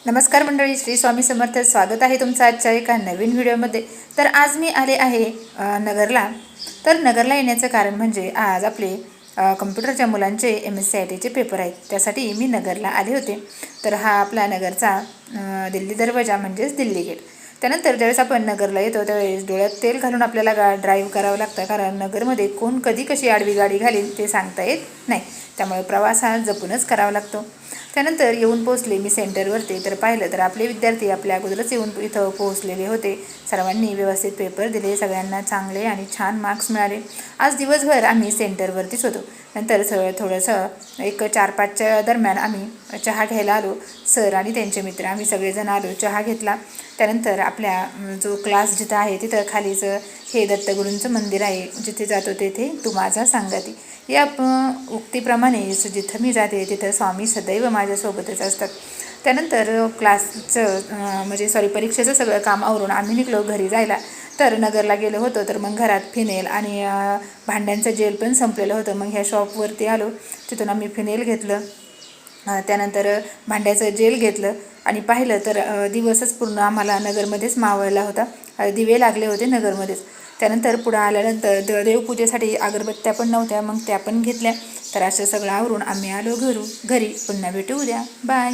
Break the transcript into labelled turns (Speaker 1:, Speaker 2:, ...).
Speaker 1: नमस्कार मंडळी, श्री स्वामी समर्थ. स्वागत आहे तुमचं आजच्या एका नवीन व्हिडिओमध्ये. तर आज मी आले आहे नगरला. तर नगरला येण्याचं कारण म्हणजे आज आपले कम्प्युटरच्या मुलांचे MSc-ITचे पेपर आहेत, त्यासाठी मी नगरला आले होते. तर हा आपला नगरचा दिल्ली दरवाजा म्हणजेच दिल्ली गेट. त्यानंतर ज्यावेळेस आपण नगरला येतो त्यावेळेस डोळ्यात तेल घालून आपल्याला ड्राईव्ह करावं लागतं, कारण नगरमध्ये कोण कधी कशी आडवी गाडी घालील ते सांगता येत नाही. त्यामुळे प्रवास हा जपूनच करावा लागतो. त्यानंतर येऊन पोहोचले मी सेंटरवरती. तर पाहिलं तर आपले विद्यार्थी आपल्या अगोदरच येऊन इथं पोहोचलेले होते. सर्वांनी व्यवस्थित पेपर दिले, सगळ्यांना चांगले आणि छान मार्क्स मिळाले. आज दिवसभर आम्ही सेंटरवरतीच होतो. नंतर थोडंसं 4-5च्या दरम्यान आम्ही चहा घ्यायला आलो. सर आणि त्यांचे मित्र आम्ही सगळेजण आलो, चहा घेतला. त्यानंतर आपल्या जो क्लास जिथं आहे तिथं खालीच हे दत्तगुरूंचं मंदिर आहे, जिथे जातो तेथे तू माझा सांगाती, या उक्तीप्रमाणे जिथं मी जाते तिथं स्वामी सदैव माझ्यासोबतच असतात. त्यानंतर परीक्षेचं सगळं काम आवरून आम्ही निघलो घरी जायला. तर नगरला गेलो होतो, तर मग घरात फिनेल आणि भांड्यांचं जेल पण संपलेलं होतं. मग ह्या शॉपवरती आलो, तिथून आम्ही फिनेल घेतलं. त्यानंतर भांड्याचं जेल घेतलं आणि पाहिलं तर दिवसच पूर्ण आम्हाला नगरमध्येच मावळला होता. दिवे लागले होते नगरमध्येच. त्यानंतर पुढं आल्यानंतर देवपूजेसाठी अगरबत्त्या पण नव्हत्या, मग त्या पण घेतल्या. तर असं सगळं आवरून आम्ही आलो घरी. पुन्हा भेटू उद्या. बाय.